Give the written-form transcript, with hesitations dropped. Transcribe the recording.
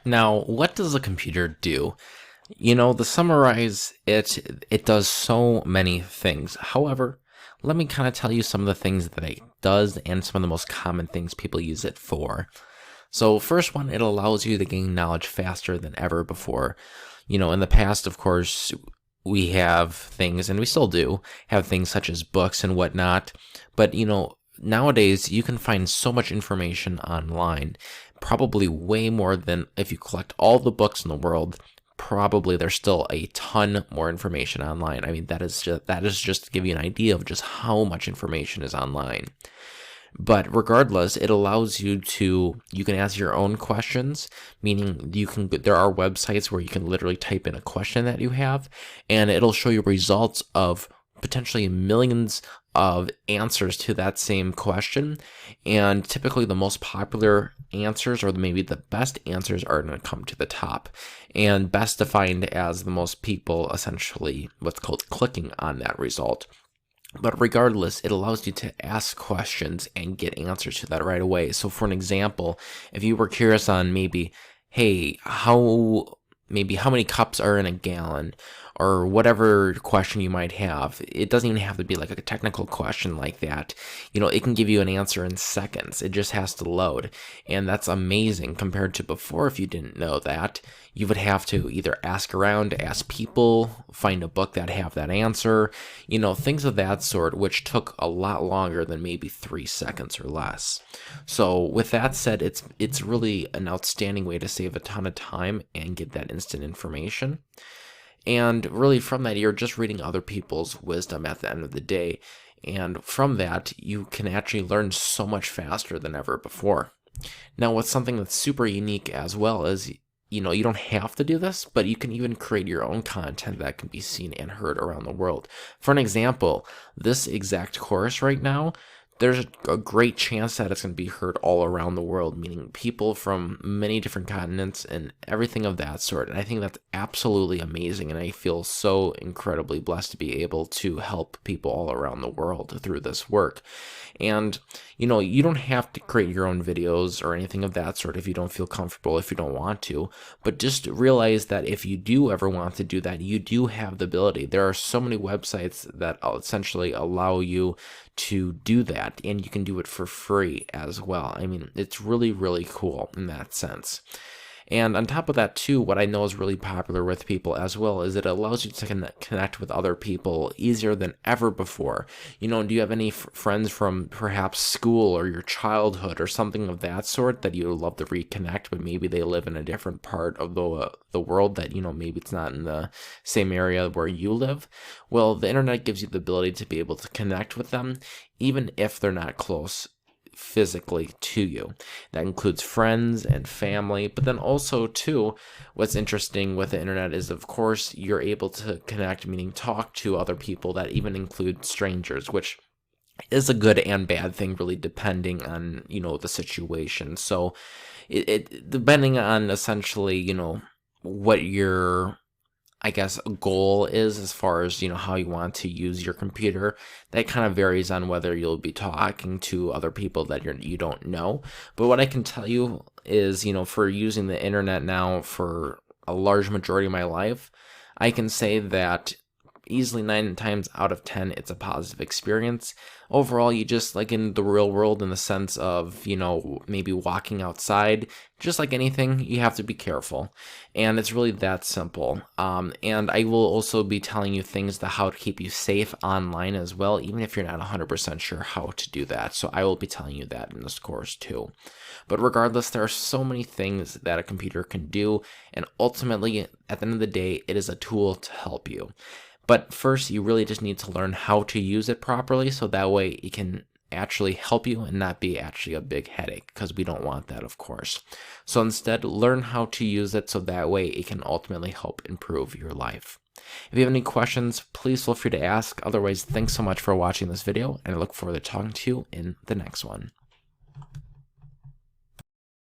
Now, what does a computer do? To summarize it does so many things. However, let me kind of tell you some of the things that it does and some of the most common things people use it for. So first one, it allows you to gain knowledge faster than ever before. In the past, of course, we have things, and we still do have things such as books and whatnot. But, nowadays you can find so much information online, probably way more than if you collect all the books in the world. Probably there's still a ton more information online. I mean, that is just to give you an idea of just how much information is online. But regardless, it allows you can ask your own questions, meaning there are websites where you can literally type in a question that you have, and it'll show you results of potentially millions of answers to that same question. And typically the most popular answers, or maybe the best answers, are going to come to the top, and best defined as the most people essentially what's called clicking on that result. But regardless, it allows you to ask questions and get answers to that right away. So for an example, if you were curious on maybe, hey, how many cups are in a gallon, or whatever question you might have, it doesn't even have to be like a technical question like that. It can give you an answer in seconds. It just has to load. And that's amazing compared to before. If you didn't know that, you would have to either ask around, ask people, find a book that have that answer, things of that sort, which took a lot longer than maybe 3 seconds or less. So with that said, it's really an outstanding way to save a ton of time and get that instant information. And really from that, you're just reading other people's wisdom at the end of the day. And from that, you can actually learn so much faster than ever before. Now, what's something that's super unique as well is, you don't have to do this, but you can even create your own content that can be seen and heard around the world. For an example, this exact course right now, there's a great chance that it's going to be heard all around the world, meaning people from many different continents and everything of that sort. And I think that's absolutely amazing. And I feel so incredibly blessed to be able to help people all around the world through this work. And, you don't have to create your own videos or anything of that sort if you don't feel comfortable, if you don't want to. But just realize that if you do ever want to do that, you do have the ability. There are so many websites that essentially allow you to do that, and you can do it for free as well. I mean, it's really, really cool in that sense. And on top of that too, what I know is really popular with people as well is it allows you to connect with other people easier than ever before. Do you have any friends from perhaps school or your childhood or something of that sort that you would love to reconnect, but maybe they live in a different part of the world that, maybe it's not in the same area where you live? Well, the internet gives you the ability to be able to connect with them, even if they're not close physically to you. That includes friends and family, but then also too, what's interesting with the internet is, of course, you're able to connect, meaning talk to other people that even include strangers, which is a good and bad thing, really depending on, the situation. So it depending on essentially, what your goal is as far as, how you want to use your computer. That kind of varies on whether you'll be talking to other people that you don't know. But what I can tell you is, for using the internet now for a large majority of my life, I can say that easily 9 times out of 10, it's a positive experience. Overall, you just, like in the real world, in the sense of, maybe walking outside, just like anything, you have to be careful. And it's really that simple. And I will also be telling you things to how to keep you safe online as well, even if you're not 100% sure how to do that. So I will be telling you that in this course too. But regardless, there are so many things that a computer can do. And ultimately, at the end of the day, it is a tool to help you. But first, you really just need to learn how to use it properly, so that way it can actually help you and not be actually a big headache, because we don't want that, of course. So instead, learn how to use it so that way it can ultimately help improve your life. If you have any questions, please feel free to ask. Otherwise, thanks so much for watching this video, and I look forward to talking to you in the next one.